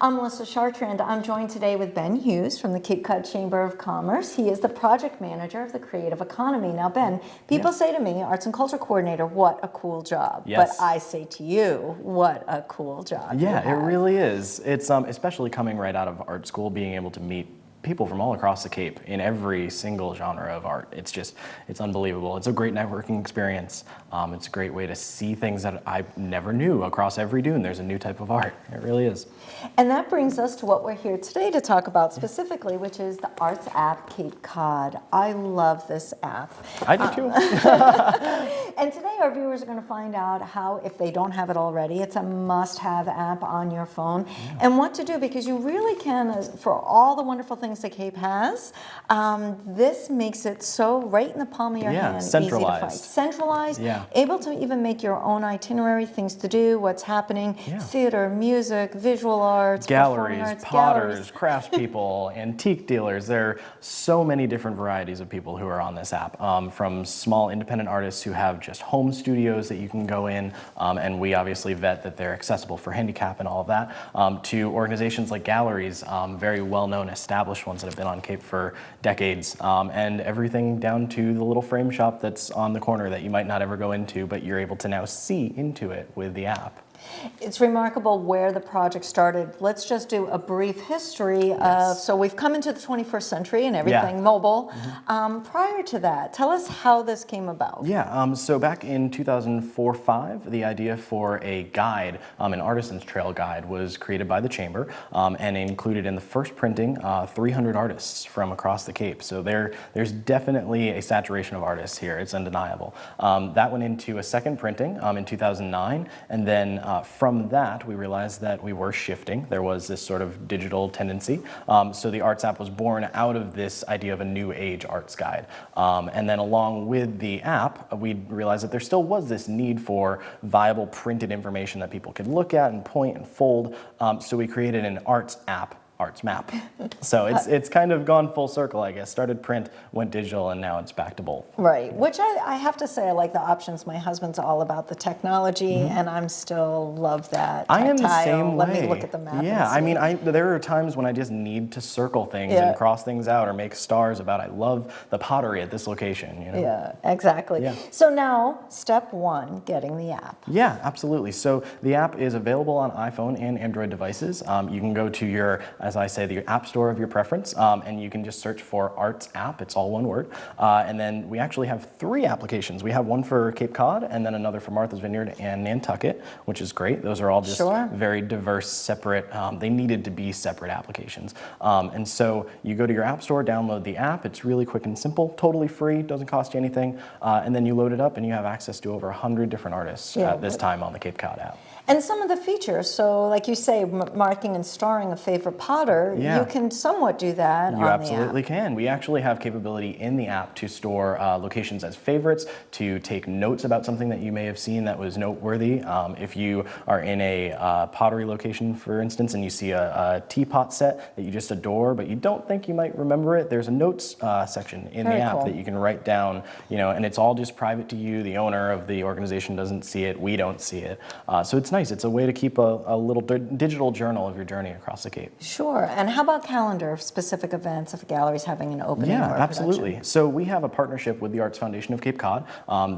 I'm Melissa Chartrand. I'm joined today with Ben Hughes from the Cape Cod Chamber of Commerce. He is the project manager of the creative economy. Now, Ben, people say to me, arts and culture coordinator, what a cool job. Yes. But I say to you, what a cool job. Yeah, it really is. It's especially coming right out of art school, being able to meet people from all across the Cape in every single genre of art. It's unbelievable. It's a great networking experience. It's a great way to see things that I never knew. Across every dune, there's a new type of art. It really is. And that brings us to what we're here today to talk about specifically, which is the Arts app Cape Cod. I love this app. I do too. And today our viewers are going to find out how, if they don't have it already, it's a must-have app on your phone, and what to do, because you really can, for all the wonderful things the Cape has, this makes it so right in the palm of your hand, centralized. easy to find. Centralized, Yeah. able to even make your own itinerary, things to do, what's happening, theater, music, visual arts, galleries, arts, potters, craftspeople, antique dealers. There are so many different varieties of people who are on this app, from small independent artists who have just home studios that you can go in, and we obviously vet that they're accessible for handicap and all of that, to organizations like galleries, very well-known established ones that have been on Cape for decades, and everything down to the little frame shop that's on the corner that you might not ever go into, but you're able to now see into it with the app. It's remarkable where the project started. Let's just do a brief history of, so we've come into the 21st century and everything mobile. Prior to that, tell us how this came about. So back in 2004-05, the idea for a guide, an artisan's trail guide, was created by the Chamber, and included in the first printing 300 artists from across the Cape. So there's definitely a saturation of artists here. It's undeniable. That went into a second printing in 2009, and then from that, we realized that we were shifting. There was this sort of digital tendency. So the Arts app was born out of this idea of a new age arts guide. And then along with the app, we realized that there still was this need for viable printed information that people could look at and point and fold. So we created an arts app, Arts Map. So it's kind of gone full circle, I guess. Started print, went digital, and now it's back to both. Right, which I have to say I like the options. My husband's all about the technology, and I'm still love that. I am the same way. Let me look at the map. Yeah, I mean, there are times when I just need to circle things and cross things out or make stars about, I love the pottery at this location. You know? Yeah, exactly. Yeah. So now, step one, getting the app. Yeah, absolutely. So the app is available on iPhone and Android devices. You can go to your, as I say, the app store of your preference, and you can just search for Arts app. It's all one word. And then we actually have 3 applications. We have one for Cape Cod, and then another for Martha's Vineyard and Nantucket, which is great. Those are all just very diverse, separate, they needed to be separate applications. And so you go to your app store, download the app. It's really quick and simple, totally free, doesn't cost you anything. And then you load it up and you have access to over 100 different artists at this time on the Cape Cod app. And some of the features, so like you say, marking and starring a favorite potter, you can somewhat do that on the app. You absolutely can. We actually have capability in the app to store locations as favorites, to take notes about something that you may have seen that was noteworthy. If you are in a pottery location, for instance, and you see a teapot set that you just adore, but you don't think you might remember it, there's a notes section in the app that you can write down, and it's all just private to you. The owner of the organization doesn't see it. We don't see it. So it's nice. It's a way to keep a little digital journal of your journey across the Cape. Sure. And how about calendar of specific events if a gallery's having an opening or a absolutely. production? So we have a partnership with the Arts Foundation of Cape Cod.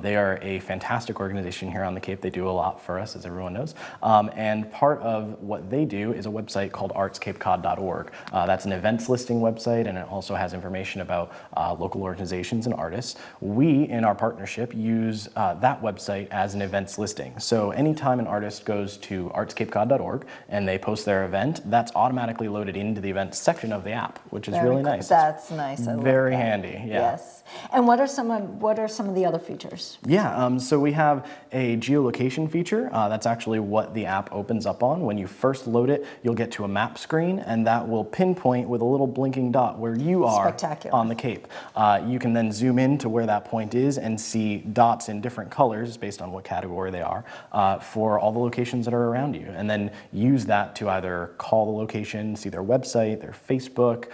They are a fantastic organization here on the Cape. They do a lot for us, as everyone knows. And part of what they do is a website called artscapecod.org. That's an events listing website, and it also has information about local organizations and artists. We, in our partnership, use that website as an events listing. So anytime an artist goes to artscapecod.org and they post their event, that's automatically loaded into the events section of the app, which is really nice. That's nice. I Very love that. handy. Yeah. Yes. And what are some of the other features? Yeah. So we have a geolocation feature. That's actually what the app opens up on. When you first load it, you'll get to a map screen, and that will pinpoint with a little blinking dot where you are on the Cape. You can then zoom in to where that point is and see dots in different colors based on what category they are for all the locations locations that are around you, and then use that to either call the location, see their website, their Facebook,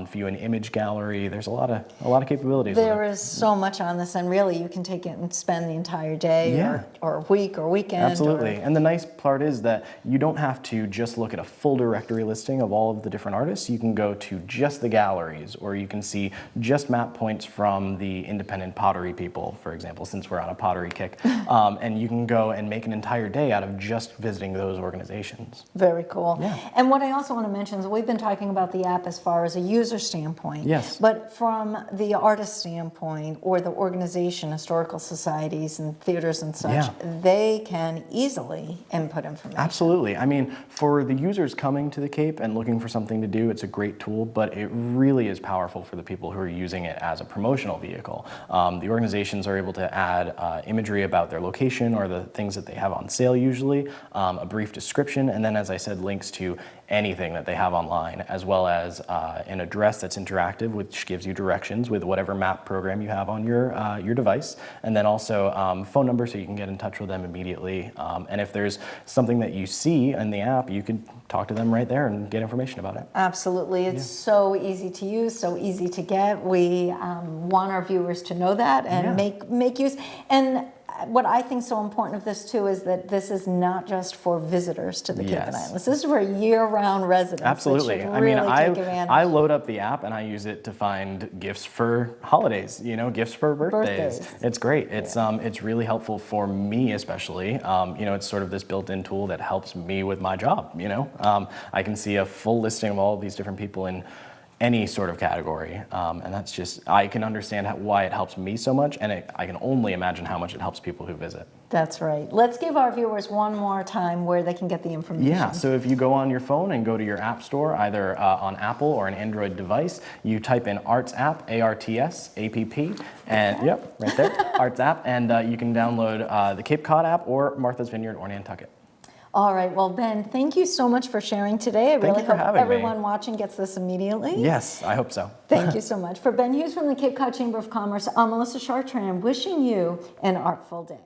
view an image gallery. There's a lot of capabilities. There is so much on this, and really you can take it and spend the entire day or week or weekend. Absolutely. And the nice part is that you don't have to just look at a full directory listing of all of the different artists. You can go to just the galleries, or you can see just map points from the independent pottery people, for example, since we're on a pottery kick. And you can go and make an entire day out of just visiting those organizations. Very cool. Yeah. And what I also want to mention is we've been talking about the app as far as a user standpoint. Yes. But from the artist standpoint, or the organization, historical societies and theaters and such, they can easily input information. Absolutely. I mean, for the users coming to the Cape and looking for something to do, it's a great tool, but it really is powerful for the people who are using it as a promotional vehicle. The organizations are able to add imagery about their location or the things that they have on sale usually, a brief description, and then, as I said, links to anything that they have online, as well as an address that's interactive, which gives you directions with whatever map program you have on your device, and then also phone number so you can get in touch with them immediately. And if there's something that you see in the app, you can talk to them right there and get information about it. Absolutely. It's so easy to use, so easy to get. We want our viewers to know that and make use. And what I think is so important of this too is that this is not just for visitors to the Cape and Islands. This is for year-round residents. Absolutely. That should I mean, really take advantage. I load up the app and I use it to find gifts for holidays. You know, gifts for birthdays. It's great. It's really helpful for me, especially. You know, it's sort of this built-in tool that helps me with my job. You know, I can see a full listing of all of these different people in any sort of category, and that's just, I can understand why it helps me so much, and I can only imagine how much it helps people who visit. That's right. Let's give our viewers one more time where they can get the information. Yeah, so if you go on your phone and go to your app store, either on Apple or an Android device, you type in Arts App, ARTS, APP, and yep, right there, Arts App, and you can download the Cape Cod app or Martha's Vineyard or Nantucket. All right, well, Ben, thank you so much for sharing today. I really hope everyone watching gets this immediately. Yes, I hope so. Thank you so much. For Ben Hughes from the Cape Cod Chamber of Commerce, I'm Melissa Chartrand, wishing you an artful day.